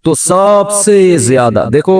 تو سب سے زیادہ دیکھو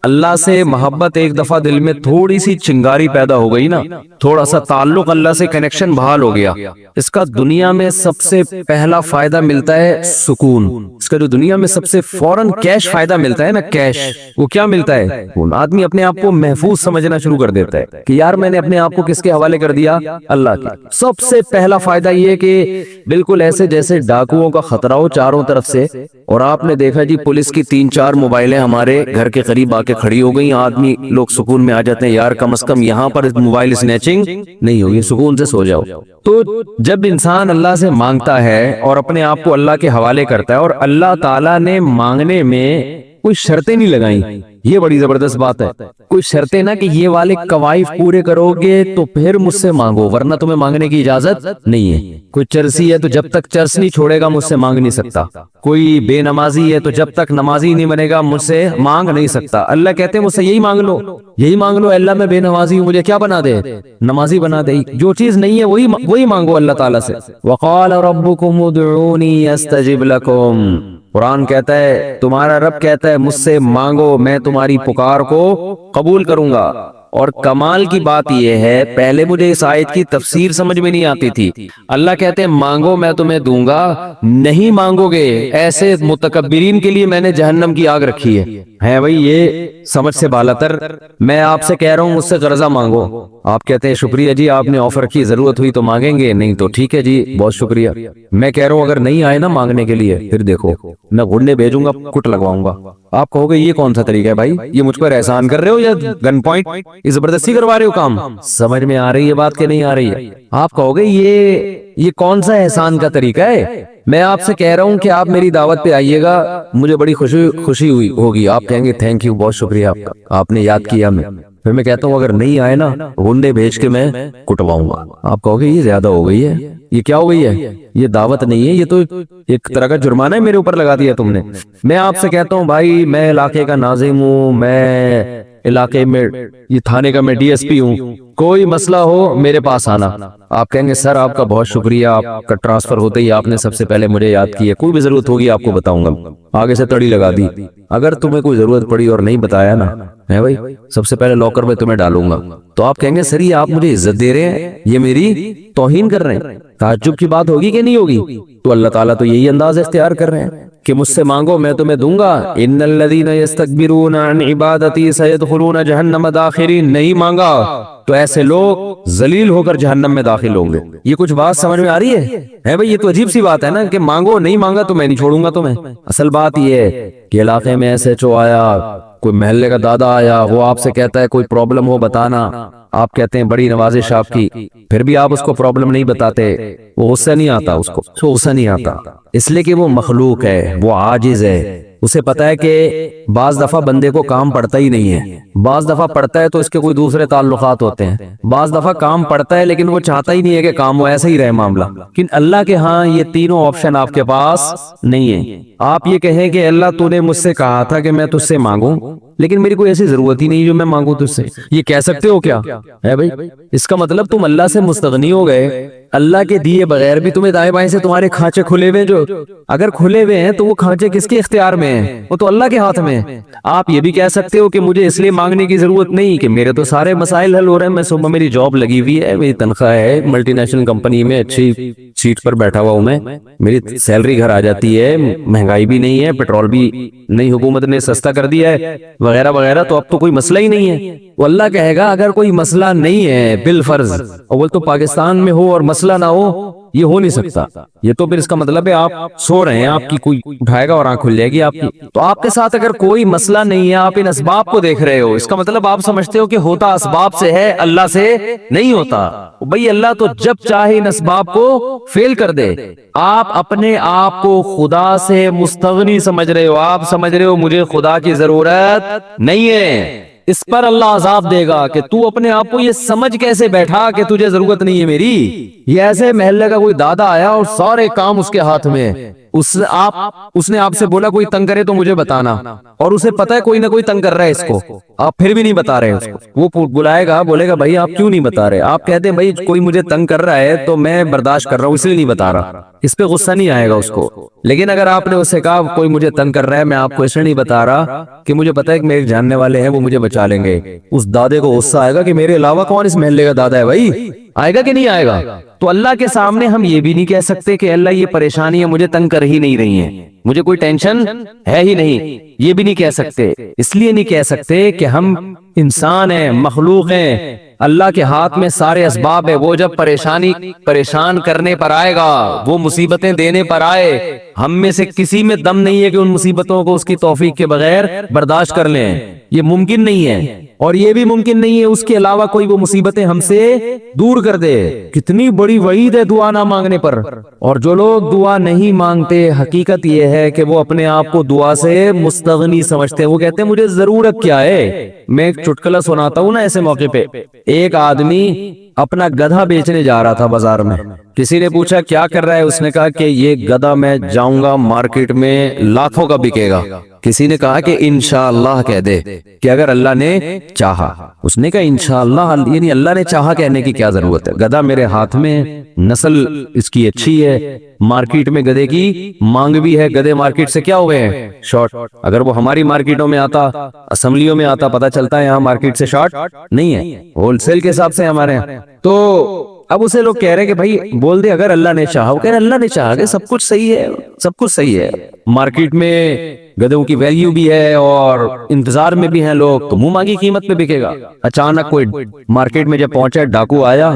اللہ سے محبت ایک دفعہ دل میں تھوڑی سی چنگاری پیدا ہو گئی نا، تھوڑا سا تعلق اللہ سے کنیکشن بحال ہو گیا، اس کا دنیا میں سب سے پہلا فائدہ ملتا ہے سکون۔ اس کا جو دنیا میں سب سے فوراً کیش فائدہ ملتا ہے نا، کیش، وہ کیا ملتا ہے؟ آدمی اپنے آپ کو محفوظ سمجھنا شروع کر دیتا ہے کہ یار میں نے اپنے آپ کو کس کے حوالے کر دیا؟ اللہ کے۔ سب سے پہلا فائدہ یہ کہ بالکل ایسے جیسے ڈاکوؤں کا خطرہ ہو چاروں طرف سے، اور آپ نے دیکھا جی پولیس کی 3-4 موبائلیں ہمارے گھر کے قریب آ کے کھڑی ہو گئی، آدمی لوگ سکون میں آ جاتے ہیں، یار کم از کم یہاں پر موبائل سنیچنگ نہیں ہوگی، سکون سے سو جاؤ۔ تو جب انسان اللہ سے مانگتا ہے اور اپنے آپ کو اللہ کے حوالے کرتا ہے، اور اللہ تعالیٰ نے مانگنے میں کوئی شرطیں نہیں لگائیں، یہ بڑی زبردست بات ہے، کوئی شرطیں نہ کہ یہ والے قوائف پورے کرو گے تو پھر مجھ سے مانگو ورنہ تمہیں مانگنے کی اجازت نہیں ہے۔ کوئی چرسی ہے تو جب تک چرس نہیں چھوڑے گا مجھ سے مانگ نہیں سکتا، کوئی بے نمازی ہے تو جب تک نمازی نہیں بنے گا مجھ سے مانگ نہیں سکتا۔ اللہ کہتے ہیں مجھ سے یہی مانگ لو، یہی مانگ لو، اللہ میں بے نمازی ہوں، مجھے کیا بنا دے؟ نمازی بنا دے۔ جو چیز نہیں ہے وہی مانگو اللہ تعالیٰ سے۔ وقال ربکم ادعونی استجب لکم، قرآن کہتا ہے تمہارا رب کہتا ہے مجھ سے مانگو میں تمہاری پکار کو قبول کروں گا۔ اور کمال کی بات یہ ہے، پہلے مجھے اس آیت کی تفسیر سمجھ میں نہیں آتی تھی۔ اللہ کہتے ہیں مانگو میں تمہیں دوں گا، نہیں مانگو گے ایسے متکبرین کے لیے میں نے جہنم کی آگ رکھی ہے بھائی، یہ سمجھ سے بالاتر۔ میں آپ سے کہہ رہا ہوں مجھ سے قرضہ مانگو، آپ کہتے ہیں شکریہ جی آپ نے آفر کی، ضرورت ہوئی تو مانگیں گے، نہیں تو ٹھیک ہے جی بہت شکریہ۔ میں کہہ رہا ہوں اگر نہیں آئے نا مانگنے کے لیے پھر دیکھو میں گھنڈے بھیجوں گا، کٹ لگواؤں گا۔ آپ کہو گے یہ کون سا طریقہ ہے بھائی، یہ مجھ پر احسان کر رہے ہو یا گن پوائنٹ یہ زبردستی کروا رہے ہو کام؟ سمجھ میں آ رہی ہے بات کہ نہیں آ رہی ہے؟ آپ کہو گے یہ کون سا احسان کا طریقہ ہے؟ میں آپ سے کہہ رہا ہوں کہ آپ میری دعوت پہ آئیے گا، مجھے بڑی خوشی ہوگی، آپ کہیں گے تھینک یو بہت شکریہ آپ کا، آپ نے یاد کیا میں۔ پھر میں کہتا ہوں اگر نہیں آئے نا گنڈے بھیج کے میں کٹواؤں گا۔ آپ کہو گے یہ زیادہ ہو گئی ہے، یہ کیا ہو گئی ہے؟ یہ دعوت نہیں ہے، یہ تو ایک طرح کا جرمانہ ہے میرے اوپر لگا دیا تم نے۔ میں آپ سے کہتا ہوں بھائی میں علاقے کا ناظم ہوں، میں علاقے میں یہ تھانے کا میں ڈی ایس پی ہوں، کوئی مسئلہ ہو میرے پاس آنا۔ آپ کہیں گے سر آپ کا بہت شکریہ، آپ کا ٹرانسفر ہوتے ہی آپ نے سب سے پہلے مجھے یاد کیا، کوئی بھی ضرورت ہوگی آپ کو بتاؤں گا، آگے سے تڑی لگا دی۔ اگر تمہیں کوئی ضرورت پڑی اور نہیں بتایا نا ہے بھائی، سب سے پہلے لاکر میں تمہیں ڈالوں گا۔ تو آپ کہیں گے سر یہ آپ مجھے عزت دے رہے ہیں، یہ میری توہین کر رہے ہیں، تعجب کی بات ہوگی کہ نہیں ہوگی؟ تو اللہ تعالیٰ تو یہی انداز اختیار کر رہے ہیں کہ مجھ سے مانگو میں تمہیں دوں گا۔ ان الذین یستکبرون عن عبادتی سیدخلون جہنم داخرین، نہیں مانگا تو ایسے لوگ ذلیل ہو کر جہنم میں داخل ہوں گے۔ یہ کچھ بات سمجھ میں آ رہی ہے بھائی؟ یہ تو عجیب سی بات ہے نا کہ مانگو، نہیں مانگا تو میں نہیں چھوڑوں گا تمہیں۔ اصل بات یہ ہے کہ علاقے میں ایس ایچ او آیا، کوئی محلے کا دادا آیا، وہ آپ سے کہتا ہے کوئی پرابلم ہو بتانا، آپ کہتے ہیں بڑی نوازش آپ کی، پھر بھی آپ اس کو پرابلم نہیں بتاتے، وہ غصہ نہیں آتا، اس کو غصہ نہیں آتا، اس لیے کہ وہ مخلوق ہے، وہ عاجز ہے، اسے پتا ہے کہ بعض دفعہ بندے کو کام پڑتا ہی نہیں ہے، بعض دفعہ پڑتا ہے تو اس کے کوئی دوسرے تعلقات ہوتے ہیں، بعض دفعہ کام پڑتا ہے لیکن وہ چاہتا ہی نہیں ہے کہ کام وہ ایسا ہی رہے معاملہ۔ لیکن اللہ کے ہاں یہ تینوں آپشن آپ کے پاس نہیں ہے۔ آپ یہ کہیں کہ اللہ تو نے مجھ سے کہا تھا کہ میں تجھ سے مانگوں، لیکن میری کوئی ایسی ضرورت ہی نہیں جو میں مانگوں تجھ سے، یہ کہہ سکتے ہو کیا ہے بھائی؟ اس کا مطلب تم اللہ سے مستغنی ہو گئے، اللہ کے دیے بغیر بھی تمہیں دائیں بائیں سے تمہارے کھانچے کھلے ہوئے، جو اگر کھلے ہوئے ہیں تو وہ کھانچے کس کے اختیار میں ہیں؟ وہ تو اللہ کے ہاتھ میں۔ آپ یہ بھی کہہ سکتے ہو کہ مجھے اس لیے مانگنے کی ضرورت نہیں کہ میرے تو سارے مسائل حل ہو رہے ہیں، میں صبح میری جاب لگی ہوئی ہے، میری تنخواہ ہے، ملٹی نیشنل کمپنی میں اچھی سیٹ پر بیٹھا ہوا ہوں میں، میری سیلری گھر آ جاتی ہے، مہنگائی بھی نہیں ہے، پیٹرول بھی نہیں حکومت نے سستا کر دیا ہے وغیرہ وغیرہ، تو اب تو کوئی مسئلہ ہی نہیں ہے۔ وہ اللہ کہے گا اگر کوئی مسئلہ نہیں ہے بالفرض، اول تو پاکستان میں ہو اور مسئلہ نہ ہو، یہ ہو نہیں سکتا، یہ تو پھر اس کا مطلب ہے آپ سو رہے ہیں، آپ کی کوئی اٹھائے گا اور آنکھ کھل جائے گی آپ کی۔ تو آپ کے ساتھ اگر کوئی مسئلہ نہیں ہے، آپ ان اسباب کو دیکھ رہے ہو، اس کا مطلب آپ سمجھتے ہو کہ ہوتا اسباب سے ہے، اللہ سے نہیں ہوتا۔ بھئی اللہ تو جب چاہے ان اسباب کو فیل کر دے۔ آپ اپنے آپ کو خدا سے مستغنی سمجھ رہے ہو، آپ سمجھ رہے ہو مجھے خدا کی ضرورت نہیں ہے، اس پر اللہ عذاب دے گا کہ تو اپنے آپ کو یہ سمجھ کیسے بیٹھا کہ تجھے ضرورت نہیں ہے میری۔ یہ ایسے محلے کا کوئی دادا آیا اور سارے کام اس کے ہاتھ میں، اس نے آپ سے بولا کوئی تنگ کرے تو مجھے بتانا، اور اسے پتا ہے کوئی نہ کوئی تنگ کر رہا ہے اس کو، آپ پھر بھی نہیں بتا رہے اس کو، وہ بلائے گا، بولے گا بھائی آپ کیوں نہیں بتا رہے، آپ کہتے ہیں بھائی کوئی مجھے تنگ کر رہا ہے تو میں برداشت کر رہا ہوں اس لیے نہیں بتا رہا، اس پہ غصہ نہیں آئے گا اس کو۔ لیکن اگر آپ نے اس سے کہا کوئی مجھے تنگ کر رہا ہے میں آپ کو اس لیے نہیں بتا رہا کہ مجھے پتا ہے کہ میرے جاننے والے ہیں وہ مجھے بچا لیں گے، اس دادے کو غصہ آئے گا کہ میرے علاوہ کون اس محلے کا دادا ہے بھائی، آئے گا کہ نہیں آئے گا؟ تو اللہ کے سامنے ہم یہ بھی نہیں کہہ سکتے کہ اللہ یہ پریشانیاں مجھے تنگ کر ہی نہیں رہی ہیں، مجھے کوئی ٹینشن ہے ہی نہیں، یہ بھی نہیں کہہ سکتے۔ اس لیے نہیں کہہ سکتے کہ ہم انسان ہیں، مخلوق ہیں، اللہ کے ہاتھ میں سارے اسباب ہے، وہ جب پریشان کرنے پر آئے گا، وہ مصیبتیں دینے پر آئے، ہم میں سے کسی میں دم نہیں ہے کہ ان مصیبتوں کو اس کی توفیق کے بغیر برداشت کر لیں، یہ ممکن نہیں ہے، اور یہ بھی ممکن نہیں ہے اس کے علاوہ کوئی وہ مصیبتیں ہم سے دور کر دے۔ کتنی بڑی وعید ہے دعا نہ مانگنے پر، اور جو لوگ دعا نہیں مانگتے حقیقت یہ ہے کہ وہ اپنے آپ کو دعا سے مستغنی سمجھتے ہیں، وہ کہتے ہیں مجھے ضرورت کیا ہے۔ میں ایک چٹکلا سناتا ہوں نا ایسے موقع پہ، ایک آدمی اپنا گدھا بیچنے جا رہا تھا بازار میں، کسی نے پوچھا کیا کر رہا ہے، اس نے کہا کہ یہ گدھا میں جاؤں گا مارکیٹ میں لاکھوں کا بکے گا۔ کسی نے کہا کہ انشاءاللہ کہہ دے کہ اگر اللہ نے چاہا، اس نے کہا انشاءاللہ، یعنی اللہ نے چاہا کہنے کی کیا ضرورت ہے، گدھا میرے ہاتھ میں، نسل اس کی اچھی ہے، مارکیٹ میں گدھے کی مانگ بھی ہے، گدھے مارکیٹ سے کیا ہوئے ہیں شارٹ، اگر وہ ہماری مارکیٹوں میں آتا، اسمبلیوں میں آتا، پتہ چلتا ہے یہاں مارکیٹ سے شارٹ نہیں ہے، ہول سیل کے حساب سے ہمارے ہیں۔ تو اب اسے لوگ کہہ رہے ہیں کہ بھائی بول دے اگر اللہ نے چاہا، وہ کہہ رہے اللہ نے چاہا کہ سب کچھ صحیح ہے، سب کچھ صحیح ہے، مارکیٹ میں گدھوں کی ویلیو بھی ہے اور انتظار میں بھی ہیں لوگ، تو منہ مانگی قیمت پہ بکے گا۔ اچانک کوئی مارکیٹ میں جب پہنچا، ڈاکو آیا،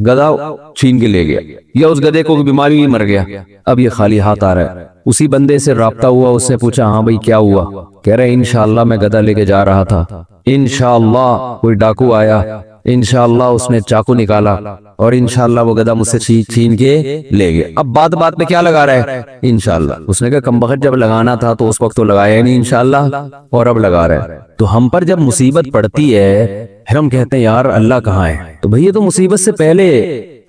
گدھا چھین کے لے گیا، یا اس گدھے کو بیماری بھی مر گیا، اب یہ خالی ہاتھ آ رہا ہے۔ اسی بندے سے رابطہ ہوا، اس سے پوچھا ہاں بھائی کیا ہوا، کہہ رہے انشاءاللہ میں گدھا لے کے جا رہا تھا، انشاءاللہ کوئی ڈاکو آیا، انشاءاللہ اس نے چاقو نکالا، اور انشاءاللہ وہ گدھا مجھ سے چھین کے لے گیا۔ اب بات میں کیا لگا رہا ہے انشاءاللہ، اس نے کہا کمبخت جب لگانا تھا تو اس وقت تو لگایا ہی نہیں انشاءاللہ، اور اب لگا رہا ہے۔ تو ہم پر جب مصیبت پڑتی ہے پھر ہم کہتے ہیں یار اللہ کہاں ہے، تو بھئی یہ تو مصیبت سے پہلے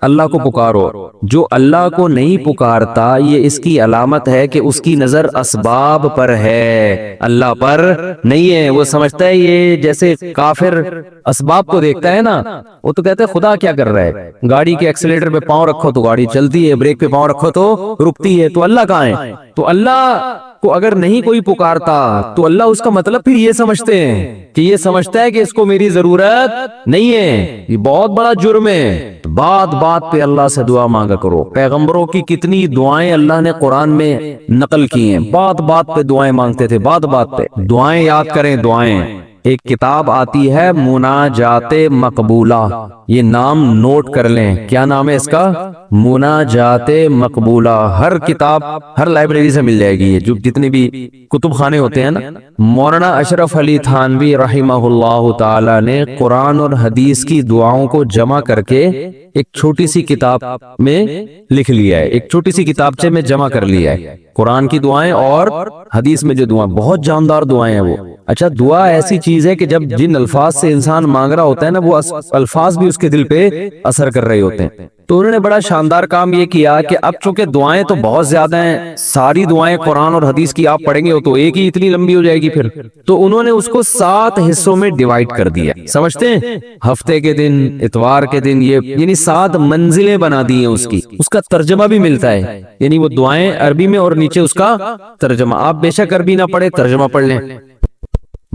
اللہ کو پکارو۔ جو اللہ کو نہیں پکارتا یہ اس کی علامت ہے کہ اس کی نظر اسباب پر ہے، اللہ پر نہیں ہے۔ وہ سمجھتا ہے یہ جیسے کافر اسباب کو دیکھتا ہے نا، وہ تو کہتا ہے خدا کیا کر رہا ہے، گاڑی کے ایکسیلیٹر پہ پاؤں رکھو تو گاڑی چلتی ہے، بریک پہ پاؤں رکھو تو رکتی ہے، تو اللہ کہاں ہے؟ تو اللہ کو اگر نہیں کوئی پکارتا تو اللہ اس کا مطلب پھر یہ سمجھتے ہیں کہ یہ سمجھتا ہے کہ اس کو میری ضرورت نہیں ہے، یہ بہت بڑا جرم ہے۔ بات پہ اللہ سے دعا مانگا کرو۔ پیغمبروں کی کتنی دعائیں اللہ نے قرآن میں نقل کی ہیں، بات پہ دعائیں مانگتے تھے، بات پہ دعائیں یاد کریں۔ دعائیں ایک کتاب آتی ہے مناجات مقبولہ، یہ نام نوٹ کر لیں، کیا نام ہے اس کا؟ مناجات مقبولہ۔ ہر کتاب ہر لائبریری سے مل جائے گی، جو جتنے بھی کتب خانے ہوتے ہیں نا۔ مولانا اشرف علی تھانوی رحمہ اللہ تعالی نے قرآن اور حدیث کی دعاؤں کو جمع کر کے ایک چھوٹی سی کتاب میں لکھ لیا ہے، ایک چھوٹی سی کتابچے میں جمع کر لیا ہے، قرآن کی دعائیں اور حدیث میں جو دعائیں، بہت جاندار دعائیں ہیں وہ۔ اچھا دعا ایسی چیز ہے کہ جب جن الفاظ سے انسان مانگ رہا ہوتا ہے نا، وہ الفاظ بھی اس کے دل پہ اثر کر رہے ہوتے ہیں۔ تو انہوں نے بڑا شاندار کام یہ کیا کہ اب چونکہ دعائیں تو بہت زیادہ ہیں، ساری دعائیں قرآن اور حدیث کی آپ پڑھیں گے تو ایک ہی اتنی لمبی ہو جائے گی پھر، تو انہوں نے اس کو 7 حصوں میں ڈیوائیڈ کر دیا، سمجھتے ہیں؟ ہفتے کے دن، اتوار کے دن، یہ یعنی 7 منزلیں بنا دی ہیں اس کا ترجمہ بھی ملتا ہے، یعنی وہ دعائیں عربی میں اور نیچے اس کا ترجمہ۔ آپ بے شک عربی نہ پڑھے، ترجمہ پڑھ لیں،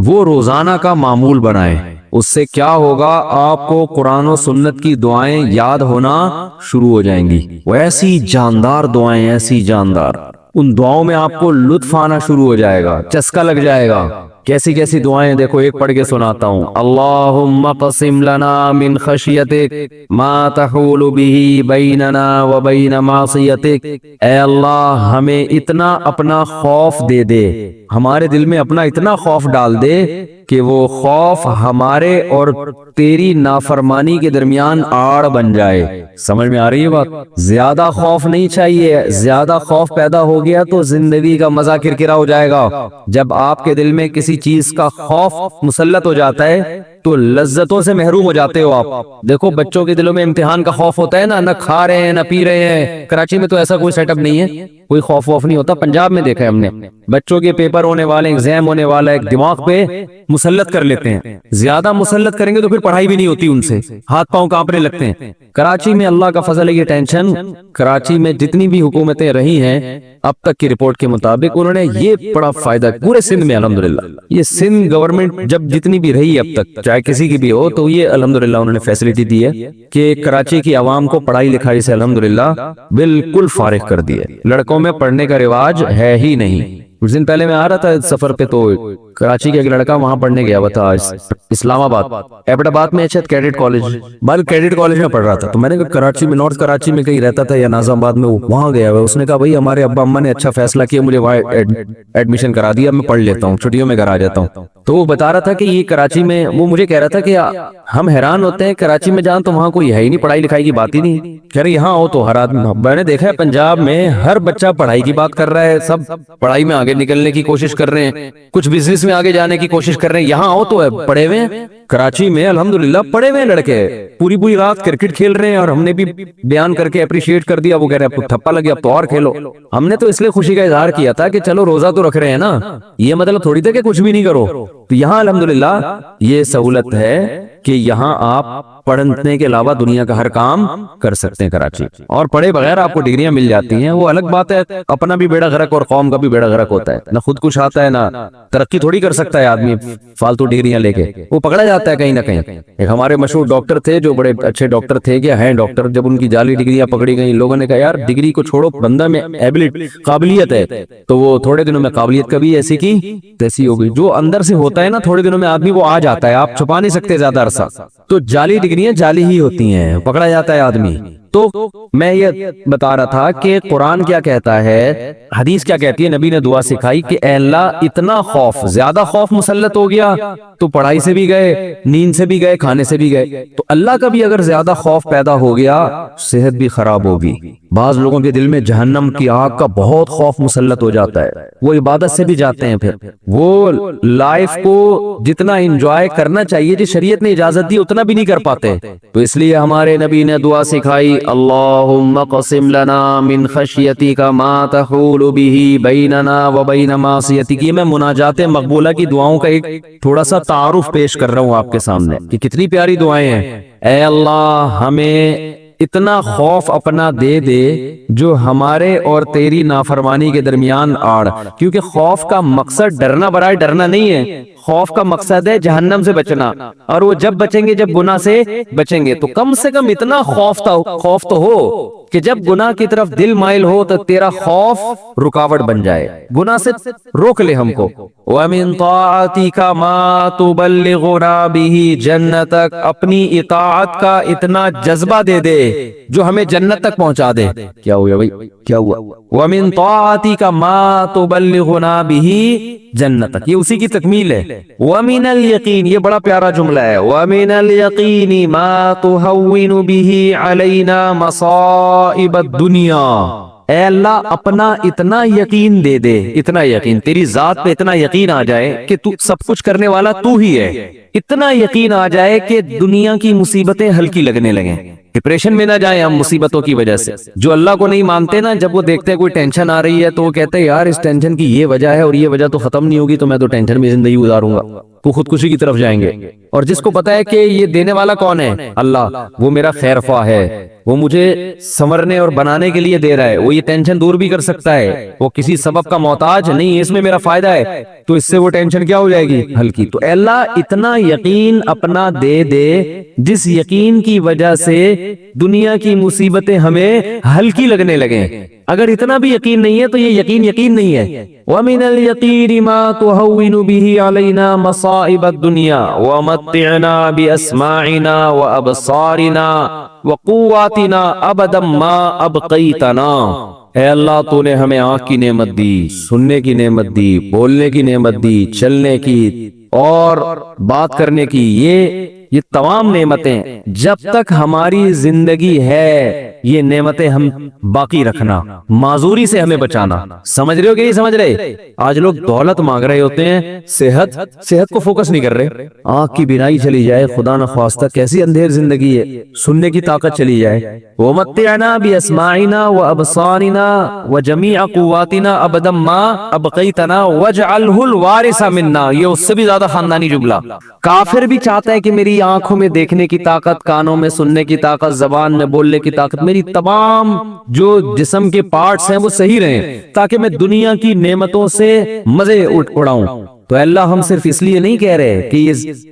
وہ روزانہ کا معمول بنائیں۔ اس سے کیا ہوگا، آپ کو قرآن و سنت کی دعائیں یاد ہونا شروع ہو جائیں گی۔ وہ ایسی جاندار دعائیں، ایسی جاندار، ان دعاؤں میں آپ کو لطف آنا شروع ہو جائے گا، چسکا لگ جائے گا۔ کیسی کیسی دعائیں دیکھو، ایک پڑھ کے سناتا ہوں۔ اللہم قسم لنا من خشیتک ما تحول به بیننا وبین معصیتک، اے اللہ ہمیں اتنا اپنا خوف دے دے، ہمارے دل میں اپنا اتنا خوف ڈال دے کہ وہ خوف ہمارے اور تیری نافرمانی کے درمیان آڑ بن جائے۔ سمجھ میں آ رہی ہے بات؟ زیادہ خوف نہیں چاہیے، زیادہ خوف پیدا ہو گیا تو زندگی کا مزہ کرکرا ہو جائے گا۔ جب آپ کے دل میں کسی چیز کا خوف مسلط ہو جاتا ہے تو لذتوں سے محروم ہو جاتے ہو آپ۔ دیکھو بچوں کے دلوں میں امتحان کا خوف ہوتا ہے نا، نہ کھا رہے ہیں نہ پی رہے ہیں۔ کراچی میں تو ایسا کوئی سیٹ اپ نہیں ہے، کوئی خوف ووف نہیں ہوتا. پنجاب میں دیکھا ہے ہم نے, بچوں کے پیپر ہونے والے, ایگزام ہونے والا ہے, دماغ پہ مسلط کر لیتے ہیں. زیادہ مسلط کریں گے تو پھر پڑھائی بھی نہیں ہوتی ان سے, ہاتھ پاؤں کانپنے لگتے ہیں. کراچی میں اللہ کا فضل ہے, یہ ٹینشن, کراچی میں جتنی بھی حکومتیں رہی ہیں اب تک کی رپورٹ کے مطابق انہوں نے یہ بڑا فائدہ پورے سندھ میں الحمدللہ, یہ سندھ گورنمنٹ جب جتنی بھی رہی اب تک, چاہے کسی کی بھی ہو, تو یہ الحمدللہ انہوں نے فیسلٹی دی ہے کہ کراچی کی عوام کو پڑھائی لکھائی سے الحمدللہ بالکل فارغ کر دی ہے. لڑکوں میں پڑھنے کا رواج ہے ہی نہیں. کچھ دن پہلے میں آ رہا تھا سفر پہ, تو کراچی کا ایک لڑکا وہاں پڑھنے گیا ہوا تھا, اسلام آباد ایبٹ آباد میں اچھا کیڈٹ کالج, بل کیڈٹ کالج میں پڑھ رہا تھا. تو میں نے کہا کراچی میں, نارتھ کراچی میں کہیں رہتا تھا یا ناظم آباد میں, وہاں گیا ہوا. اس نے کہا بھائی ہمارے ابا اماں نے اچھا فیصلہ کیا, مجھے وہاں ایڈمیشن کرا دیا, میں پڑھ لیتا ہوں, چھٹیوں میں گھر آ جاتا ہوں. تو وہ بتا رہا تھا کہ یہ کراچی میں, وہ مجھے کہہ رہا تھا کہ ہم حیران ہوتے ہیں کراچی میں جان تو وہاں کوئی ہے ہی نہیں, پڑھائی لکھائی کی بات ہی نہیں. کہہ رہے یہاں ہو تو ہر آدمی, میں نے دیکھا ہے پنجاب میں ہر بچہ پڑھائی کی بات کر رہا ہے, سب پڑھائی میں آگے نکلنے کی کوشش کر رہے ہیں, کچھ بزنس میں آگے جانے کی کوشش کر رہے ہیں. یہاں ہو تو پڑھے ہوئے ہیں. کراچی میں الحمدللہ پڑھے ہوئے لڑکے پوری رات کرکٹ کھیل رہے ہیں, اور ہم نے بھی بیان کر کے اپریشیٹ کر دیا. وہ کہہ رہے اب تھپا لگیا, اب تو اور کھیلو. ہم نے تو اس لیے خوشی کا اظہار کیا تھا کہ چلو روزہ تو رکھ رہے ہیں نا, یہ مطلب تھوڑی تھا کہ کچھ بھی نہیں کرو. تو یہاں الحمدللہ یہ سہولت ہے کہ یہاں آپ پڑھنے کے علاوہ دنیا کا ہر کام کر سکتے ہیں کراچی, اور پڑھے بغیر آپ کو ڈگریاں مل جاتی ہیں. وہ الگ بات ہے, اپنا بھی بیڑا غرق اور قوم کا بھی بیڑا غرق ہوتا ہے. نہ خود کچھ آتا ہے, نہ ترقی تھوڑی کر سکتا ہے آدمی فالتو ڈگریاں لے کے, وہ پکڑا جاتا ہے کہیں نہ کہیں. ایک ہمارے مشہور ڈاکٹر تھے جو بڑے اچھے ڈاکٹر تھے, کیا ہیں ڈاکٹر, جب ان کی جعلی ڈگریاں پکڑی گئیں, لوگوں نے کہا یار ڈگری کو چھوڑو, بندہ میں قابلیت ہے. تو وہ تھوڑے دنوں میں قابلیت کبھی ایسی کی تیسی ہو گئی. جو اندر سے ہوتا ہے نا تھوڑے دنوں میں آدمی وہ آ جاتا ہے, آپ چھپا نہیں سکتے زیادہ عرصہ. تو جعلی ڈگریاں جعلی ہی ہوتی ہیں, پکڑا جاتا ہے آدمی. تو میں یہ بتا رہا تھا کہ قرآن کیا کہتا ہے, حدیث کیا کہتی ہے, نبی نے دعا سکھائی کہ اے اللہ اتنا خوف, زیادہ خوف مسلط ہو گیا تو پڑھائی سے بھی گئے, نیند سے بھی گئے, کھانے سے بھی گئے. تو اللہ کا بھی اگر زیادہ خوف پیدا ہو گیا صحت بھی خراب ہوگی. بعض لوگوں کے دل میں جہنم کی آگ کا بہت خوف مسلط ہو جاتا ہے, وہ عبادت سے بھی جاتے ہیں, پھر وہ لائف کو جتنا انجوائے کرنا چاہیے جس شریعت نے اجازت دی اتنا بھی نہیں کر پاتے. تو اس لیے ہمارے نبی نے دعا سکھائی, اللہم قسم لنا من خشیتک ما تحول به بیننا وبین معصیتک. یہ میں مناجات مقبولہ کی دعاؤں کا ایک تھوڑا سا تعارف پیش کر رہا ہوں آپ کے سامنے کہ کتنی پیاری دعائیں ہیں. اے اللہ ہمیں اتنا خوف اپنا دے دے جو ہمارے اور تیری نافرمانی کے درمیان آڑ. کیونکہ خوف کا مقصد ڈرنا برائے ڈرنا نہیں ہے, خوف کا مقصد ہے جہنم سے بچنا, اور وہ جب بچیں گے جب گناہ سے بچیں گے. تو کم سے کم اتنا خوف تو ہو کہ جب گناہ کی طرف دل مائل ہو تو تیرا خوف رکاوٹ بن جائے, گناہ سے روک لے ہم کو. وَمِن طَاعَتِكَ مَا تُبَلِّغُنَا بِهِ جَنَّتَكَ, اپنی اطاعت کا اتنا جذبہ دے دے جو ہمیں جنت تک پہنچا دے. کیا ہوا بھائی, کیا ہوا؟ وَمِن طَاعَتِكَ مَا تُبَلِّغُنَا بِهِ جنتک, یہ اسی کی تکمیل ہے. وَمِنَ الْيَقِينِ, یہ بڑا پیارا جملہ ہے, وَمِنَ الْيَقِينِ مَا تُهَوِّنُ بِهِ عَلَيْنَا مَصَائِبَ الدُّنْيَا. اے اللہ اپنا اتنا یقین دے دے, اتنا یقین, تیری ذات پہ اتنا یقین آ جائے کہ تو سب کچھ کرنے والا تو ہی ہے. اتنا یقین آ جائے کہ دنیا کی مصیبتیں ہلکی لگنے لگیں, ڈپریشن میں نہ جائیں ہم مصیبتوں کی وجہ سے. جو اللہ کو نہیں مانتے نا, جب وہ دیکھتے ہیں کوئی ٹینشن آ رہی ہے تو وہ کہتے ہیں یار اس ٹینشن کی یہ وجہ ہے اور یہ وجہ تو ختم نہیں ہوگی, تو میں تو ٹینشن میں زندگی گزاروں گا, تو خودکشی کی طرف جائیں گے. اور جس کو پتا ہے کہ یہ دینے والا کون ہے, اللہ, وہ میرا خیر خواہ ہے, وہ مجھے سنورنے اور بنانے کے لیے دے رہا ہے, وہ یہ ٹینشن دور بھی کر سکتا ہے, وہ کسی سبب کا محتاج نہیں, اس میں میرا فائدہ ہے, تو اس سے وہ ٹینشن کیا ہو جائے گی, ہلکی. تو اے اللہ اتنا یقین اپنا دے دے جس یقین کی وجہ سے دنیا کی مصیبتیں ہمیں ہلکی لگنے لگیں. اگر اتنا بھی یقین نہیں ہے تو یہ یقین نہیں ہے. وَمِنَ الْيَقِينِ مَا تُهَوِّنُ بِهِ عَلَيْنَا مَصَائِبَ الدُّنْيَا وَمَتِّعْنَا بِأَسْمَاعِنَا وَأَبْصَارِنَا وَقُوَّاتِنَا أَبَدًا مَا أَبْقَيْتَنَا. اے اللہ تو نے ہمیں آنکھ کی نعمت دی, سننے کی نعمت دی, بولنے کی نعمت دی, چلنے کی اور بات کرنے کی, یہ تمام نعمتیں جب تک ہماری زندگی ہے یہ نعمتیں ہم باقی رکھنا، معذوری سے ہمیں بچانا. سمجھ رہے ہو کہ نہیں سمجھ رہے؟ آج لوگ دولت مانگ رہے ہوتے ہیں، صحت کو فوکس نہیں کر رہے. آنکھ کی بینائی چلی جائے، خدا نخواستہ کیسی اندھیر زندگی ہے، سننے کی طاقت چلی جائے. وَمَتِّعْنَا بِأَسْمَاعِنَا وَأَبْصَارِنَا وَجَمِيعَ قُوَّاتِنَا أَبَدًا مَا أَبْقَيْتَنَا وَاجْعَلْهُ الْوَارِثَ مِنَّا. یہ اس سے بھی زیادہ خاندانی جملہ. کافر بھی چاہتا ہے کہ میری آنکھوں میں دیکھنے کی طاقت، کانوں میں سننے کی طاقت، زبان میں بولنے کی طاقت، میری تمام جو جسم کے پارٹس ہیں وہ صحیح رہیں تاکہ میں دنیا کی نعمتوں سے مزے اڑاؤں. تو اللہ ہم صرف اس لیے نہیں کہہ رہے کہ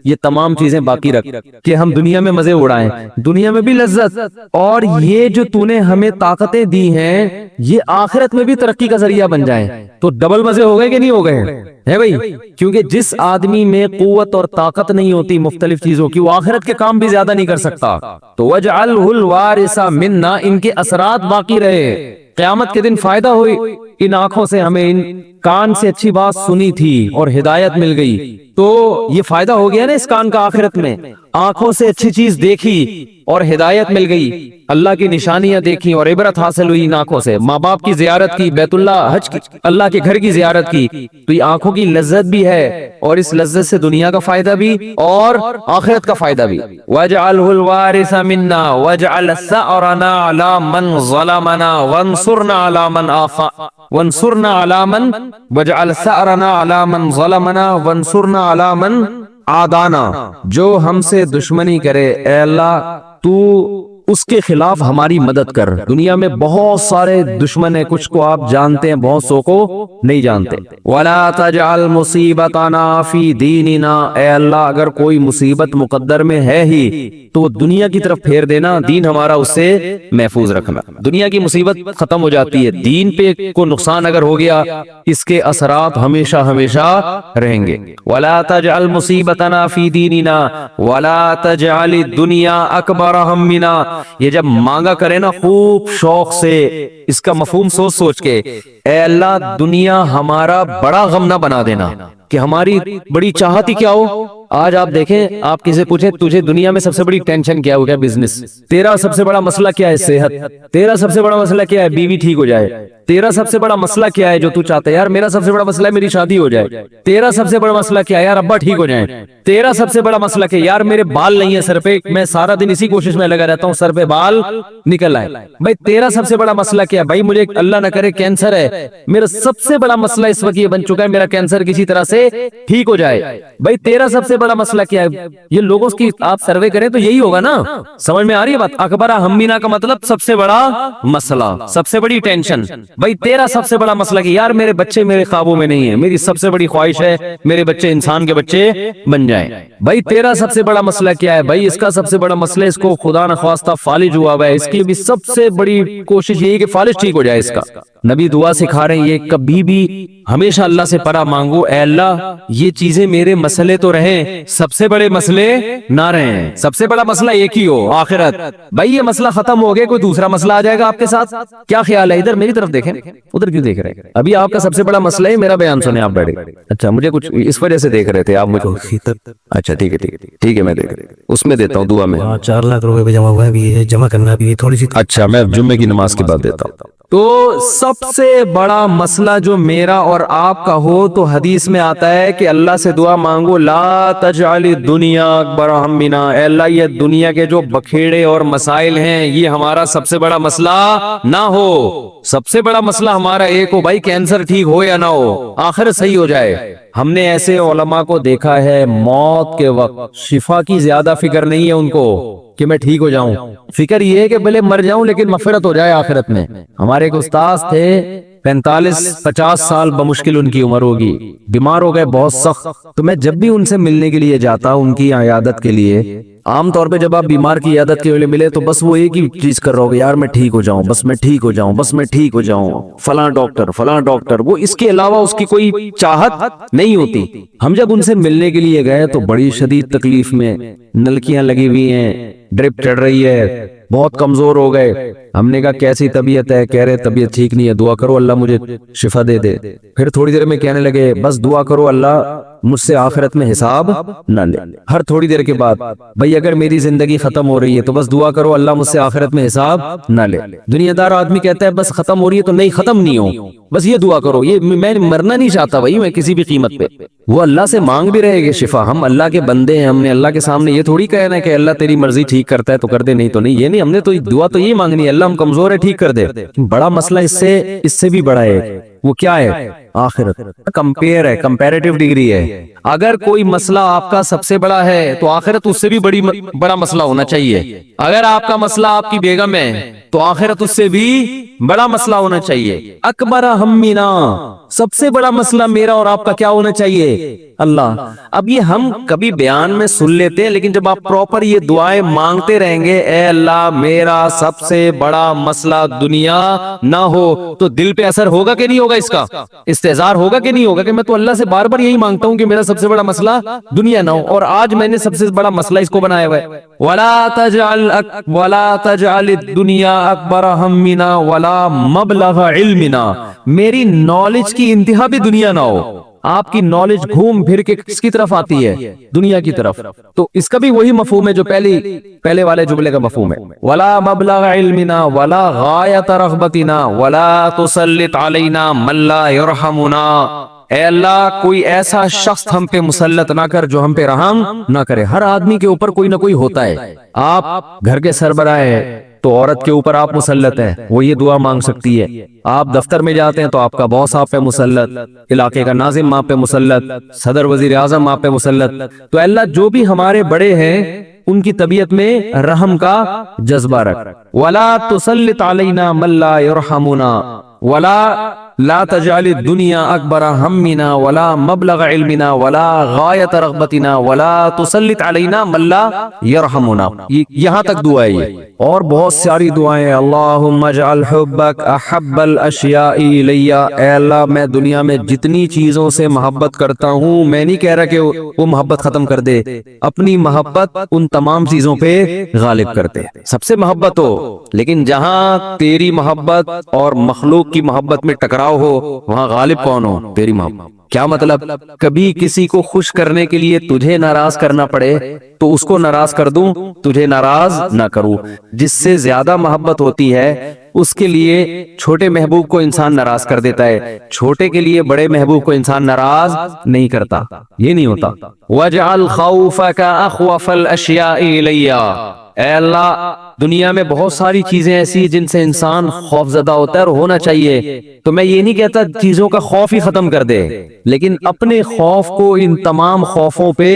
یہ تمام چیزیں باقی رکھ کہ ہم دنیا میں مزے اڑائیں، دنیا میں بھی لذت، اور یہ جو تو نے ہمیں طاقتیں دی ہیں یہ آخرت میں بھی ترقی کا ذریعہ بن جائیں. تو ڈبل مزے ہو گئے کہ نہیں ہو گئے ہے بھائی؟ کیونکہ جس آدمی میں قوت اور طاقت نہیں ہوتی مختلف چیزوں کی، وہ آخرت کے کام بھی زیادہ نہیں کر سکتا. تو وَاجْعَلْهُ الْوَارِثَ مِنَّا، ان کے اثرات باقی رہے. قیامت کے دن فائدہ ہوئی، ان آنکھوں سے ہمیں ان کان سے اچھی بات سنی تھی اور ہدایت مل گئی، تو یہ فائدہ ہو گیا نا اس کان کا آخرت میں. آنکھوں سے اچھی چیز دیکھی اور ہدایت مل گئی، اللہ کی نشانیاں دیکھی اور عبرت حاصل ہوئی ان آنکھوں سے. ماں باپ کی زیارت کی، بیت اللہ حج کی، اللہ کے گھر کی زیارت کی، تو یہ آنکھوں کی لذت بھی ہے، اور اس لذت سے دنیا کا فائدہ بھی اور آخرت کا فائدہ بھی. وَاجْعَلْهُ الْوَارِثَ مِنَّا وَاجْعَلْ ثَأْرَنَا عَلَى مَنْ ظَلَمَنَا وَانصُرْنَا عَلَى مَنْ وَانصُرْنَا عَلَى مَنْ وَاجْعَلْ ثَأْرَنَا عَلَى مَنْ ظَلَمَنَا وَانصُرْنَا عَلَى مَنْ عَادَانَا. جو ہم سے دشمنی کرے اے اللہ تو اس کے خلاف ہماری مدد کر. دنیا میں بہت سارے دشمن ہیں، کچھ کو آپ جانتے ہیں، بہت سو کو نہیں جانتے. وَلَا تَجْعَلْ مُصِيبَتَنَا فِي دِينِنَا، اے اللہ اگر کوئی مصیبت مقدر میں ہے ہی تو دنیا کی طرف پھیر دینا، دین ہمارا اس سے محفوظ رکھنا. دنیا کی مصیبت ختم ہو جاتی ہے، دین پہ کو نقصان اگر ہو گیا اس کے اثرات ہمیشہ ہمیشہ رہیں گے. وَلَا تَجْعَلْ مُصِيبَتَنَا فِي دِينِنَا وَلَا تَجْعَلِ الدُّنْيَا أَكْبَرَ هَمِّنَا. یہ جب مانگا کرے نا خوب شوق سے، اس کا مفہوم سوچ سوچ کے، اے اللہ دنیا ہمارا بڑا غم نہ بنا دینا کہ ہماری بڑی چاہت ہی کیا ہو. آج آپ دیکھیں، آپ کسی پوچھیں تجھے دنیا میں سب سے بڑی ٹینشن کیا ہو؟ کیا بزنس؟ تیرا سب سے بڑا مسئلہ کیا ہے؟ صحت. تیرا سب سے بڑا مسئلہ کیا ہے؟ بیوی ٹھیک ہو جائے. تیرا سب سے بڑا مسئلہ کیا ہے جو تو چاہتا ہے؟ یار میرا سب سے بڑا مسئلہ ہے میری شادی ہو جائے. تیرا سب سے بڑا مسئلہ کیا ہے؟ یار ابا ٹھیک ہو جائیں. تیرا سب سے بڑا مسئلہ کیا ہے؟ یار میرے بال نہیں ہے سر پہ، میں سارا دن اسی کوشش میں لگا رہتا ہوں سر پہ بال نکل آئے. بھائی تیرا سب سے بڑا مسئلہ کیا ہے؟ بھائی مجھے اللہ نہ کرے کینسر ہے، میرا سب سے بڑا مسئلہ اس وقت یہ بن چکا ہے میرا کینسر کسی طرح سے ٹھیک ہو جائے. بھائی تیرا سب سے بڑا مسئلہ کیا ہے؟ یہ لوگوں کی آپ سروے کریں تو یہی ہوگا نا. سمجھ میں آ رہی ہے بات؟ اکبر ہمینا کا مطلب سب سے بڑا مسئلہ، سب سے بڑی ٹینشن. بھائی تیرا سب سے بڑا مسئلہ کہ یار میرے بچے میرے خوابوں میں نہیں ہیں، میری سب سے بڑی خواہش ہے میرے بچے انسان کے بچے بن جائیں. بھائی تیرا سب سے بڑا مسئلہ کیا ہے؟ بھائی اس کا سب سے بڑا مسئلہ اس کو خدا نخواستہ فالج ہوا ہے، اس کی بھی سب سے بڑی کوشش یہی کہ فالج ٹھیک ہو جائے اس کا. نبی دعا سکھا رہے ہیں یہ کبھی بھی ہمیشہ اللہ سے پناہ مانگو، اے اللہ یہ چیزیں میرے مسئلے تو رہیں، سب سے بڑے مسئلے نہ رہیں. سب سے بڑا مسئلہ ایک ہی ہو، آخرت. بھائی یہ مسئلہ ختم ہو گیا، کوئی دوسرا مسئلہ آ جائے گا آپ کے ساتھ. کیا خیال ہے؟ ادھر میری طرف دیکھیں، ادھر کیوں دیکھ رہے ہیں؟ ابھی آپ کا سب سے بڑا مسئلہ ہے، میرا بیان سنیں آپ بیٹھے. اچھا مجھے کچھ اس وجہ سے دیکھ رہے تھے آپ مجھے. اچھا ٹھیک ہے ٹھیک ہے میں دیکھ رہا ہوں، اس میں دیتا ہوں دعا میں. 4 لاکھ روپے جمع ہوا ہے، جمع کرنا بھی تھوڑی سی. اچھا میں جمعے کی نماز کے بعد دیتا ہوں. تو سب سے بڑا مسئلہ جو میرا اور آپ کا ہو تو حدیث میں آتا ہے کہ اللہ سے دعا مانگو لا تجعل الدنیا اکبر ہمنا، اے اللہ یہ دنیا کے جو بکھیڑے اور مسائل ہیں یہ ہمارا سب سے بڑا مسئلہ نہ ہو. سب سے بڑا مسئلہ ہمارا ایک ہو، بھائی کینسر ٹھیک ہو یا نہ ہو، آخر صحیح ہو جائے. ہم نے ایسے علماء کو دیکھا ہے موت کے وقت شفا کی زیادہ فکر نہیں ہے ان کو کہ میں ٹھیک ہو جاؤں، فکر یہ ہے کہ بھلے مر جاؤں لیکن مغفرت ہو جائے آخرت میں. ہمارے ایک استاذ تھے 45-50 سال بمشکل ان کی عمر ہوگی، بیمار ہو گئے بہت سخت. تو میں جب بھی ان سے ملنے کے لیے جاتا ان کی عیادت کے لیے، عام طور پہ جب آپ بیمار کی عیادت کے لیے ملے تو بس وہ ایک ہی چیز کر رہا ہوگا، یار میں ٹھیک ہو جاؤں، بس میں ٹھیک ہو جاؤں، بس میں ٹھیک ہو جاؤں، فلاں ڈاکٹر. وہ اس کے علاوہ اس کی کوئی چاہت نہیں ہوتی. ہم جب ان سے ملنے کے لیے گئے تو بڑی شدید تکلیف میں، نلکیاں لگی ہوئی ہیں، ڈرپ چڑھ رہی ہے، بہت کمزور ہو گئے. ہم نے کہا کیسی طبیعت ہے؟ کہہ رہے طبیعت ٹھیک نہیں ہے، دعا کرو اللہ مجھے شفا دے دے. پھر تھوڑی دیر میں کہنے لگے بس دعا کرو اللہ مجھ سے آخرت میں حساب نہ لے. ہر تھوڑی دیر کے بعد بھائی اگر میری زندگی ختم ہو رہی ہے تو بس دعا کرو اللہ مجھ سے آخرت میں حساب نہ لے. دنیا دار آدمی کہتا ہے بس ختم ہو رہی ہے تو نہیں ختم نہیں ہو, بس یہ دعا کرو, یہ میں مرنا نہیں چاہتا بھائی میں کسی بھی قیمت پہ. وہ اللہ سے مانگ بھی رہے گے شفا, ہم اللہ کے بندے ہیں, ہم نے اللہ کے سامنے یہ تھوڑی کہنا ہے کہ اللہ تیری مرضی ٹھیک کرتا ہے تو کر دے, نہیں تو نہیں, یہ نہیں, ہم نے تو دعا تو یہ مانگنی ہے اللہ ہم کمزور ہے ٹھیک کر دے. بڑا مسئلہ اس سے بھی بڑا ہے, وہ کیا ہے؟ آخرت. کمپیئر ہے, کمپیریٹیو ڈگری ہے. اگر کوئی مسئلہ آپ کا سب سے بڑا ہے تو آخرت اس سے بھی بڑا مسئلہ ہونا چاہیے. اگر آپ کا مسئلہ آپ کی بیگم ہے تو آخرت اس سے بھی بڑا مسئلہ ہونا چاہیے. اکبر ہمنا, سب سے بڑا مسئلہ میرا اور آپ کا کیا ہونا چاہیے؟ اللہ. اب یہ ہم کبھی بیان میں سن لیتے ہیں, لیکن جب آپ پراپر یہ دعائیں مانگتے رہیں گے, اے اللہ میرا سب سے بڑا مسئلہ دنیا نہ ہو, تو دل پہ اثر ہوگا کہ نہیں ہوگا, اس کا استحضار ہوگا کہ نہیں ہوگا کہ میں تو اللہ سے بار بار یہی مانگتا ہوں کہ میرا سب سے بڑا مسئلہ دنیا نہ ہو, اور آج میں نے سب سے بڑا مسئلہ اس کو بنایا ہوا ہے. وَلَا تَجْعَلِ الدُّنْيَا أَكْبَرَ هَمِّنَا وَلَا مَبْلَغَ عِلْمِنَا, میری نالج کی انتہا بھی دنیا نہ ہو. آپ کی نالج گھوم پھر کے کس کی طرف آتی ہے؟ دنیا کی طرف. تو اس کا بھی وہی مفہوم ہے جو پہلے والے جملے کا مفہوم ہے. وَلَا مَبْلَغَ عِلْمِنَا وَلَا غَایَةَ رَغْبَتِنَا وَلَا تُسَلِّطْ عَلَيْنَا مَن لَّا يَرْحَمُنَا, اے اللہ کوئی ایسا شخص ہم پہ مسلط نہ کر جو ہم پہ رحم نہ کرے. ہر آدمی کے اوپر کوئی نہ کوئی ہوتا ہے. آپ گھر کے سربراہ ہیں تو عورت کے اوپر آپ مسلط ہے, وہ یہ دعا مانگ سکتی ہے. آپ دفتر میں جاتے ہیں تو آپ کا باس آپ پہ مسلط, علاقے کا ناظم آپ پہ مسلط, صدر وزیر اعظم آپ پہ مسلط. تو اللہ جو بھی ہمارے بڑے ہیں ان کی طبیعت میں رحم کا جذبہ رکھ. وَلَا تُسَلِّطْ عَلَيْنَا مَن لَّا يَرْحَمُنَا وَلَا لا تجعل الدنیا اکبر ہمنا ولا مبلغ علمنا ولا غایت رغبتنا ولا تسلط علینا من لا یرحمنا. یہاں تک دعا ہے یہ, اور بہت ساری دعائیں. اللہم اجعل حبک احب الاشیاء الی, اے اللہ میں دنیا میں جتنی چیزوں سے محبت کرتا ہوں, میں نہیں کہہ رہا کہ وہ محبت ختم کر دے, اپنی محبت ان تمام چیزوں پہ غالب کر دے. سب سے محبت ہو, لیکن جہاں تیری محبت اور مخلوق کی محبت میں ٹکراؤ ہو وہاں غالب کون ہو؟ تیری محبت. کیا مطلب؟ کبھی کسی کو خوش کرنے کے لیے تجھے ناراض کرنا پڑے تو اس کو ناراض کر دوں, تجھے ناراض نہ کروں. جس سے زیادہ محبت ہوتی ہے اس کے لیے چھوٹے محبوب کو انسان ناراض کر دیتا ہے, چھوٹے کے لیے بڑے محبوب کو انسان ناراض نہیں کرتا. یہ نہیں ہوتا. وَاجْعَلْ خَوْفَكَ أَخْوَفَ الْأَشْيَاءِ إِلَيَّ, اے اللہ دنیا میں بہت ساری چیزیں ایسی جن سے انسان خوف زدہ ہوتا ہے اور ہونا چاہیے. تو میں یہ نہیں کہتا چیزوں کا خوف ہی ختم کر دے, لیکن اپنے خوف کو ان تمام خوفوں پہ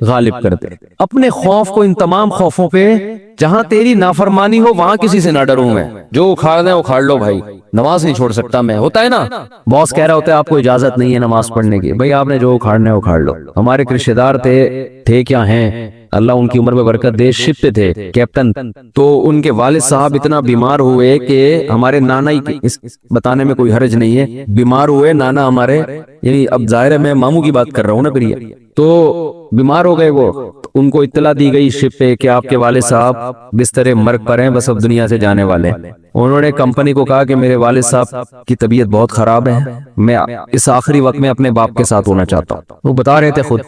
غالب کر دے. اپنے خوف کو ان تمام خوفوں پہ, جہاں تیری نافرمانی ہو وہاں کسی سے نہ ڈروں میں. جو اکھاڑ دیں اکھاڑ لو بھائی, نماز نہیں چھوڑ سکتا میں. ہوتا ہے نا, باس کہہ رہا ہوتا ہے آپ کو اجازت نہیں ہے نماز پڑھنے کی, بھائی آپ نے جو اکھاڑنا ہے اکھاڑ لو. ہمارے ایک رشتے دار تھے کیا ہیں, اللہ ان کی عمر میں برکت دے, شپ پہ تھے کیپٹن. تو ان کے والد صاحب اتنا بیمار ہوئے کہ ہمارے نانا ہی, بتانے میں کوئی حرج نہیں ہے, بیمار ہوئے نانا ہمارے, یعنی اب ظاہر ہے میں ماموں کی بات کر رہا ہوں نا پھر یہ, تو بیمار ہو گئے وہ. ان کو اطلاع دی گئی شپ پہ کہ آپ کے والد صاحب بستر مرگ پر ہیں, بس اب دنیا سے جانے والے. انہوں نے کمپنی کو کہا کہ میرے والد صاحب کی طبیعت بہت خراب ہے, میں اس آخری وقت میں اپنے باپ کے ساتھ ہونا چاہتا ہوں. وہ بتا رہے تھے خود.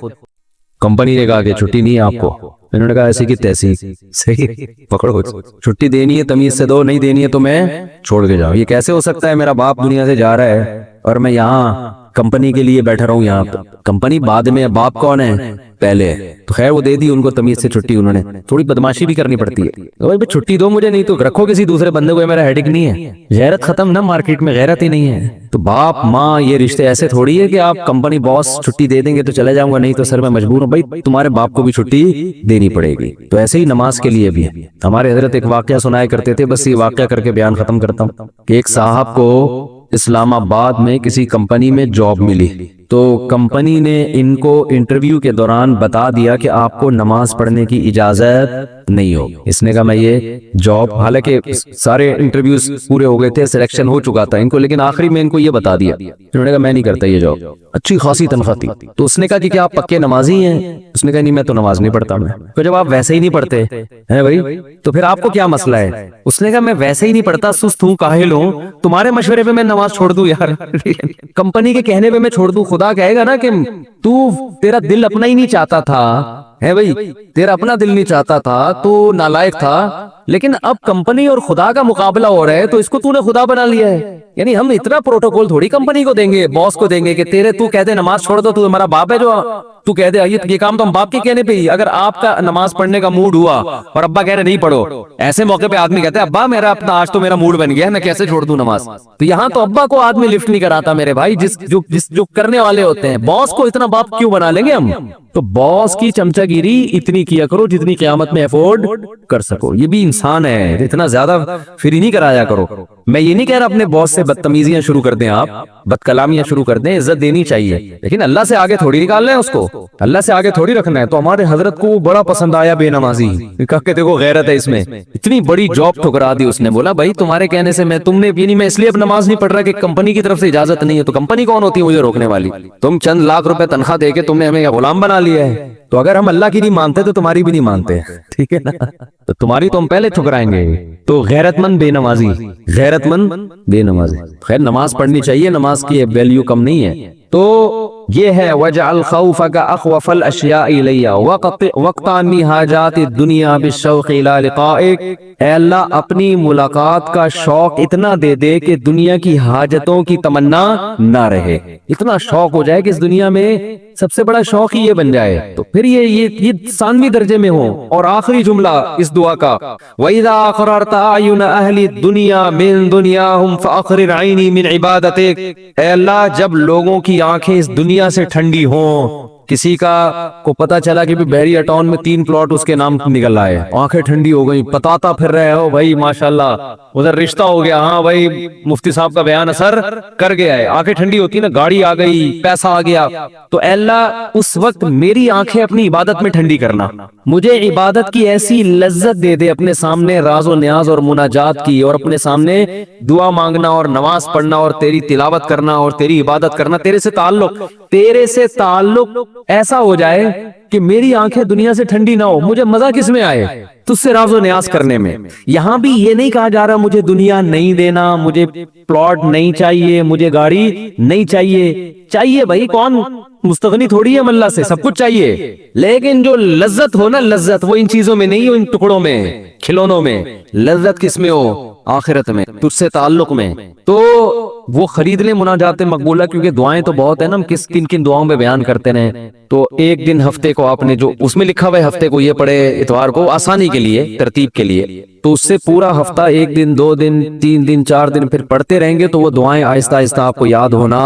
کمپنی نے کہا کہ چھٹی نہیں ہے آپ کو. انہوں نے کہا ایسی کی تیسی, صحیح پکڑو, چھٹی دینی ہے تمیز سے دو, نہیں دینی ہے تو میں چھوڑ کے جاؤں. یہ کیسے ہو سکتا ہے, میرا باپ دنیا سے جا رہا ہے اور میں یہاں کمپنی کے لیے بیٹھا رہا ہوں یہاں پہ. کمپنی بعد میں, باپ کون ہے پہلے. تو خیر وہ دے دی ان کو تمیز سے چھٹی. انہوں نے تھوڑی بدماشی بھی کرنی پڑتی ہے, چھٹی دو مجھے, نہیں تو رکھو کسی دوسرے بندے کو, میرا ہیڈک نہیں ہے. غیرت ختم نا, مارکیٹ میں غیرت ہی نہیں ہے. تو باپ ماں یہ رشتے ایسے تھوڑی ہے کہ آپ کمپنی باس چھٹی دے دیں گے تو چلے جاؤں گا, نہیں تو سر میں مجبور ہوں. بھائی تمہارے باپ کو بھی چھٹی دینی پڑے گی. تو ایسے ہی نماز کے لیے بھی ہمارے حضرت ایک واقعہ سنایا کرتے تھے, بس یہ واقعہ کر کے بیان ختم کرتا ہوں, کہ ایک صاحب کو اسلام آباد میں کسی کمپنی میں جاب ملی. تو کمپنی نے ان کو انٹرویو کے دوران بتا دیا کہ آپ کو نماز پڑھنے کی اجازت نہیں ہو. اس نے کہا میں یہ جاب, حالانکہ سارے انٹرویوز پورے ہو گئے تھے, سلیکشن ہو چکا تھا ان کو, لیکن آخری میں ان کو یہ بتا دیا. انہوں نے کہا میں نہیں کرتا یہ جاب. اچھی خاصی تنخواہ تھی. تو اس نے کہا کہ کیا آپ پکے نمازی ہیں؟ اس نے کہا نہیں میں تو نماز نہیں پڑھتا. میں تو جب آپ ویسے ہی نہیں پڑھتے ہیں بھائی تو پھر آپ کو کیا مسئلہ ہے؟ اس نے کہا میں ویسے ہی نہیں پڑھتا, سست ہوں, کاہل ہوں, تمہارے مشورے پہ میں نماز چھوڑ دوں یار, کمپنی کے کہنے پہ میں چھوڑ دوں, خدا کہے گا نا کہ تو تیرا دل اپنا ہی نہیں چاہتا تھا ہے بھائی، تیرا اپنا دل نہیں چاہتا تھا، تو نالائق تھا، لیکن اب کمپنی اور خدا کا مقابلہ ہو رہا ہے تو اس کو تو نے خدا بنا لیا ہے. یعنی ہم اتنا پروٹوکول تھوڑی کمپنی کو دیں گے، باس کو دیں گے کہ تو کہہ دے نماز چھوڑ دو، تو ہمارا باپ ہے جو تو کہہ دے یہ کام تو ہم باپ کے کہنے پہ ہی. اگر آپ کا نماز پڑھنے کا موڈ ہوا اور ابا کہہ رہے نہیں پڑھو، ایسے موقع پہ آدمی کہتا ہے ابا میرا اپنا آج تو میرا موڈ بن گیا ہے، میں کیسے چھوڑ دوں نماز. تو یہاں تو ابا کو آدمی لفٹ نہیں کراتا میرے بھائی، جو کرنے والے ہوتے ہیں. باس کو اتنا باپ کیوں بنا لیں گے ہم؟ تو باس کی چمچہ گیری اتنی کیا کرو جتنی قیامت میں افورڈ کر سکو. یہ بھی انسان ہے، اتنا زیادہ فری نہیں کرایا کرو. میں یہ نہیں کہہ رہا اپنے باس سے بدتمیزیاں شروع کر دیں، آپ بد کلامیاں شروع کر دیں، عزت دینی چاہیے، لیکن اللہ سے آگے تھوڑی نکالنا ہے اس کو، اللہ سے آگے تھوڑی رکھنا ہے. تو ہمارے حضرت کو بڑا پسند آیا بے نمازی، کہا کہ دیکھو غیرت ہے اس میں. اتنی بڑی جاب ٹھکرا دی اس نے. بولا بھائی تمہارے کہنے سے تم نے میں اس لیے اب نماز نہیں پڑھ رہا کہ کمپنی کی طرف سے اجازت نہیں ہے. تو کمپنی کون ہوتی ہے مجھے روکنے والی؟ تم چند لاکھ روپے تنخواہ دے کے تم نے ہمیں غلام بنا لیا ہے. تو اگر ہم اللہ کی نہیں مانتے تو تمہاری بھی نہیں مانتے، ٹھیک ہے نا؟ تو تمہاری تو ہم پہلے ٹھکرائیں گے. تو غیرت مند بے نمازی، غیرت مند بے نمازی. خیر نماز پڑھنی چاہیے، نماز کی ویلیو کم نہیں ہے. تو یہ ہے وَجْعَلْ خَوْفَكَ أَخْوَفَ الْأَشْيَاءِ إِلَيَّ وَقْتَعْنِي حَاجَاتِ الدُّنْيَا بِالشَّوْقِ إِلَىٰ لِقَائِكَ. اے اللہ اپنی ملاقات کا شوق اتنا دے دے کہ دنیا کی حاجتوں کی تمنا نہ رہے. اتنا شوق ہو جائے کہ اس دنیا میں سب سے بڑا شوق ہی یہ بن جائے. تو پھر یہ ثانوی درجے میں ہو. اور آخری جملہ اس دعا کا وَإِذَا أَقْرَرْتَ أَعْيُنَ أَهْلِ الدُّنْيَا مِن دُنْيَاهُمْ فَأَقْرِرْ عَيْنِي مِنْ عِبَادَتِكَ. اے اللہ جب لوگوں کی آنکھیں اس دنیا سے ٹھنڈی ہوں، کسی کا کو پتا چلا کہ بحریہ ٹاؤن میں 3 پلاٹ اس کے نام نکل آئے، آنکھیں ٹھنڈی ہو گئی، پتاتا پھر رہے ہو بھائی ماشاءاللہ ادھر رشتہ ہو گیا، ہاں بھائی مفتی صاحب کا بیان اثر کر گیا ہے، آنکھیں ٹھنڈی ہوتی نا، گاڑی آ گئی، پیسہ آ گیا. تو اے اللہ اس وقت میری آنکھیں اپنی عبادت میں ٹھنڈی کرنا، مجھے عبادت کی ایسی لذت دے دے، اپنے سامنے راز و نیاز اور مناجات کی، اور اپنے سامنے دعا مانگنا اور نماز پڑھنا اور تیری تلاوت کرنا اور تیری عبادت کرنا، تیرے سے تعلق ایسا ہو جائے کہ میری آنکھیں دنیا سے ٹھنڈی نہ ہو. مجھے مزہ کس میں آئے؟ تجھ سے راز و نیاز کرنے میں. یہاں بھی یہ نہیں کہا جا رہا مجھے دنیا نہیں دینا، مجھے پلاٹ نہیں چاہیے، مجھے گاڑی نہیں چاہیے بھائی، کون مستغنی تھوڑی ہے اللہ سے، سب کچھ چاہیے، لیکن جو لذت ہو نا، لذت وہ ان چیزوں میں نہیں ہو، ان ٹکڑوں میں، کھلونوں میں. لذت کس میں ہو؟ آخرت میں، تجھ سے تعلق میں. تو وہ خرید لیں مناجات مقبولہ، کیونکہ دعائیں تو بہت ہیں نا، ہم کن دعاؤں پہ بیان کرتے رہیں. تو ایک دن ہفتے کو آپ نے جو اس میں لکھا ہوا ہے ہفتے کو یہ پڑھے، اتوار کو آسانی کے لیے، ترتیب کے لیے، تو اس سے پورا ہفتہ 1 دن 2 دن 3 دن 4 دن پھر پڑھتے رہیں گے تو وہ دعائیں آہستہ آہستہ آپ کو یاد ہونا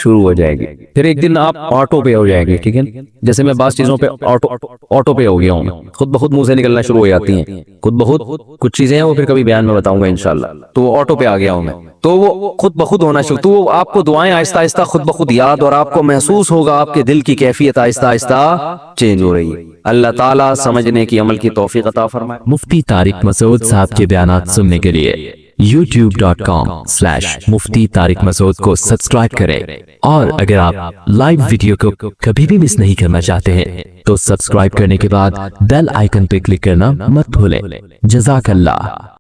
شروع ہو جائے گی. پھر ایک دن آپ آٹو پہ ہو جائے گی، ٹھیک ہے. جیسے میں بعض چیزوں پہ آٹو پہ ہو گیا ہوں، خود بخود منہ سے نکلنا شروع ہو جاتی ہیں، خود بخود کچھ چیزیں ہیں وہ پھر کبھی بیان میں بتاؤں گا انشاءاللہ. تو آٹو پہ آ گیا ہوں میں، تو وہ خود بخود ہونا شروع، تو آپ کو دعائیں آہستہ آہستہ خود بخود یاد، اور آپ کو محسوس ہوگا آپ کے دل کی کیفیت آہستہ آہستہ چینج ہو رہی ہے. اللہ تعالیٰ سمجھنے کی عمل کی توفیق عطا فرمائے. مفتی طارق مسعود صاحب کے بیانات سننے کے لیے youtube.com/مفتی طارق مسعود کو سبسکرائب کریں، اور اگر آپ لائیو ویڈیو کو کبھی بھی مس نہیں کرنا چاہتے ہیں تو سبسکرائب کرنے کے بعد بیل آئیکن پہ کلک کرنا مت بھولیں. جزاک اللہ.